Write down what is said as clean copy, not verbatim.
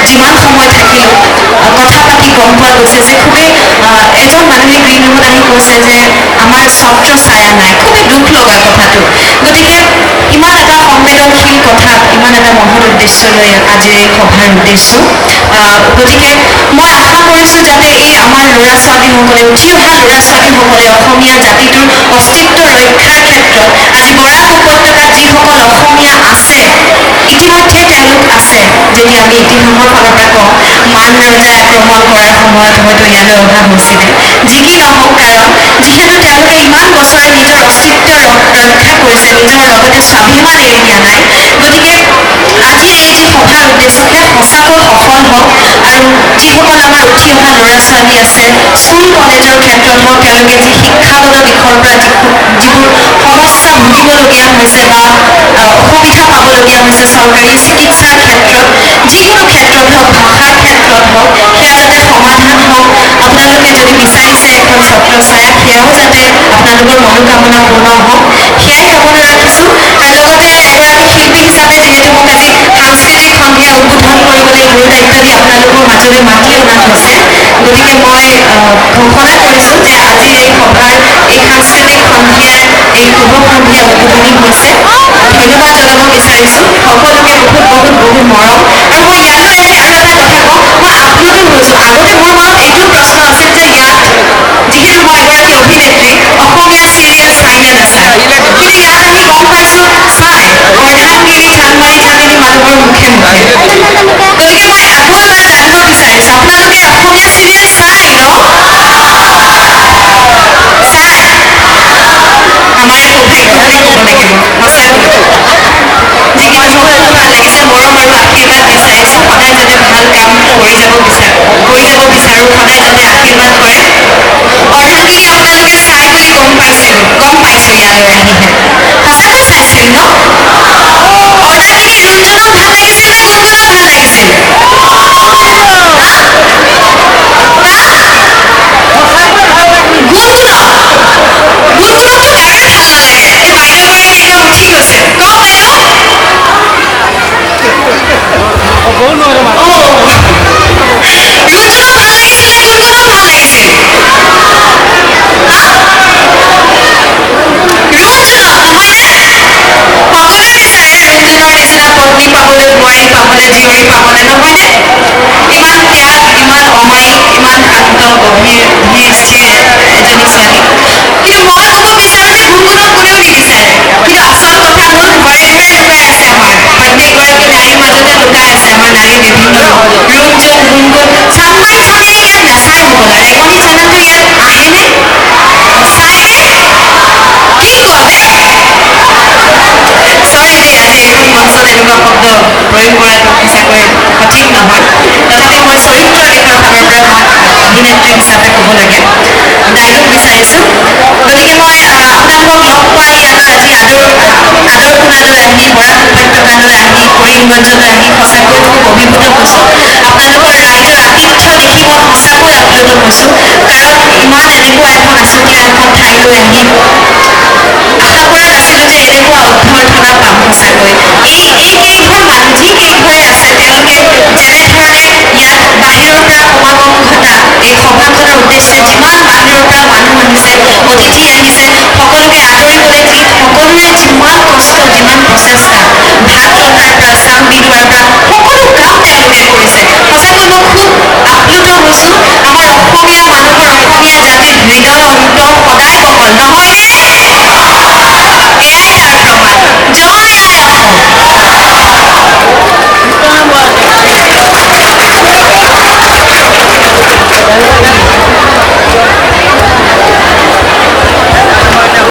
যিমান সময় থাকিলোঁ কথা পাতি গম পোৱা গৈছে যে খুবেই এজন মানুহে গ্ৰীণ ৰুমত আহি কৈছে যে আমাৰ ছত্ৰ ছায়া নাই, খুবেই দুখ লগা কথাটো। গতিকে ইমান এটা সংবেদনশীল কথাত ইমান এটা মহৎ উদ্দেশ্য লৈ আজিৰ এই সভাৰ উদ্দেশ্য। গতিকে মই আশা কৰিছোঁ যাতে এই আমাৰ ল'ৰা ছোৱালীসকলে উঠি অহা ল'ৰা ছোৱালীসকলে অসমীয়া জাতিটোৰ অস্তিত্ব ৰক্ষাৰ ক্ষেত্ৰত আজি বৰাক উপত্যকাত যিসকল অসমীয়া আছে, ইতিমধ্যে তেওঁলোক আছে। যদি আমি ইতিহাসৰ ফালৰ পৰা কওঁ, মান ৰজাই আক্ৰমণ কৰাৰ সময়ত হয়তো ইয়ালৈ অহা হৈছিলে। যি কি নহওক, কাৰণ যিহেতু তেওঁলোকে ইমান বছৰে নিজৰ অস্তিত্ব ৰক্ষা কৰিছে, নিজৰ লগতে স্বাভিমান এৰি দিয়া নাই, গতিকে আজিৰ এই যি সভাৰ উদ্দেশ্য সেয়া সঁচাকৈ সফল হওক। আৰু যিসকল আমাৰ উঠি অহা ল'ৰা ছোৱালী আছে, স্কুল কলেজৰ ক্ষেত্ৰত হওক, তেওঁলোকে যি শিক্ষাগত দিশৰ পৰা যিবোৰ সমস্যা ভুগিবলগীয়া হৈছে বা অসুবিধা পাবলগীয়া হৈছে চৰকাৰী চিকিৎসাৰ ক্ষেত্ৰত, যিকোনো ক্ষেত্ৰত হওক, ভাষাৰ ক্ষেত্ৰত হওক, সেয়া যাতে সমাধান হওক। আপোনালোকে যদি বিচাৰিছে এখন ছত্ৰ ছায়া, সেয়াও যাতে আপোনালোকৰ মনোকামনা পূৰ্ণ হওক, সেয়াই কামনা ৰাখিছোঁ। আৰু লগতে এগৰাকী শিল্পী হিচাপে যিহেতু মোক আজি সাংস্কৃতিক সন্ধিয়া উদ্বোধন কৰিবলৈ মোৰ দায়িত্ব দি আপোনালোকৰ মাজলৈ মাতি অনা হৈছে, গতিকে মই ঘোষণা কৰিছোঁ যে আজিৰ এই সভাৰ এই সাংস্কৃতিক সন্ধিয়াৰ এই শুভ সন্ধিয়া উদ্বোধনী হৈছে। ধন্যবাদ জনাব বিচাৰিছোঁ সকলোকে, বহুত মৰম। আৰু মই ইয়ালৈ আহি আৰু এটা কথা কওঁ, মই আপ্লুত হৈছোঁ। আগতে মোৰ মনত এইটো প্ৰশ্ন আছিল যে ইয়াত যিহেতু মই এগৰাকী অভিনেত্ৰী, অসমীয়া চিৰিয়েল চাই নে নাচায়, কিন্তু ইয়াত আহি গম পাইছোঁ চাই, অৰ্ধাংগিনী জানমণি থাকেনি মানুহৰ মুখে মুখে। গতিকে মই আগুৱাই জানিব বিচাৰিছোঁ, আপোনালোকে অসমীয়া চিৰিয়েল চাই ন? চাই? আমাৰে অভিজ্ঞতাই ক'ব লাগিব সঁচাকৈ। যি কি নহওক, খুব ভাল লাগিছে, মৰম আৰু আশীৰ্বাদ বিচাৰিছোঁ। সদায় যাতে ভাল কাম কৰি যাব বিচাৰোঁ, সদায় যাতে আশীৰ্বাদ কৰে। অৰ্ধাংগিনী আপোনালোকে চাই বুলি গম পাইছোঁ ইয়ালৈ আহিহে। সঁচাকৈ চাইছিল ন? অৰ্ধাংগিনী যোনজনক ভাল লাগিছিল নে কোনজনক ভাল লাগিছিল? গুণগুণকতো কাৰে ভাল নালাগে? এই বাইদেউগৰাকী এতিয়া উঠি গৈছে, কওক বাইদেউ। যোনজনক ভাল লাগিছিল নে কোনজনক ভাল লাগিছিল? ৰুণজনক নহয়নে? সকলোৱে বিচাৰে ৰুণজনৰ নিচিনা পত্নী পাবলৈ, বোৱাৰী পাবলৈ, জীয়ৰী পাবলৈ, নহয়নে? ইমান ত্যাগ, ইমান অমায়িক, ইমান শান্ত, গভীৰ, ধীৰ স্থিৰ এজনী ছোৱালী। কিন্তু মই ক'ব বিচাৰোঁ যে গুণগুণক কোনেও নিবিচাৰে। কিন্তু আচল কথা হ'ল ঘৰে ঘৰে লুকাই আছে আমাৰ প্ৰত্যেকগৰাকী নাৰীৰ মাজতে লুকাই আছে আমাৰ নাৰীৰ বিভিন্ন ৰূপ। ৰুণজন, গুণগুণ, চানমাই চানে ইয়াত নাচায় হ'বলা। ৰেঙনি চানেতো ইয়াত আহেনে? চায়নে? কি কোৱা হে? চৰি দেই, আজি এইখন মঞ্চত এনেকুৱা শব্দ প্ৰয়োগ কৰাটো সঁচাকৈ সঠিক নহয়। তথাপি মই চৰিত্ৰ দিশৰ ফালৰ পৰা মই অভিনেত্ৰী হিচাপে ক'ব লাগে, ডাইলগ বিচাৰিছোঁ। গতিকে মই আপোনালোকক লগ পাই ইয়ালৈ আজি আদৰসোণালৈ আহি, বৰাক উপত্যকালৈ আহি, কৰিমগঞ্জলৈ আহি সঁচাকৈ খুব অভিভূত হৈছোঁ। আপোনালোকৰ ৰাইজৰ আতিথ্য দেখি মই সঁচাকৈ আপ্লুত হৈছোঁ। কাৰণ ইমান এনেকুৱা এখন আছুতীয়া এখন ঠাইলৈ আহি আশা কৰা নাছিলোঁ যে এনেকুৱা অভ্যৰ্থনা পাম। সঁচাকৈ যিকেইঘৰে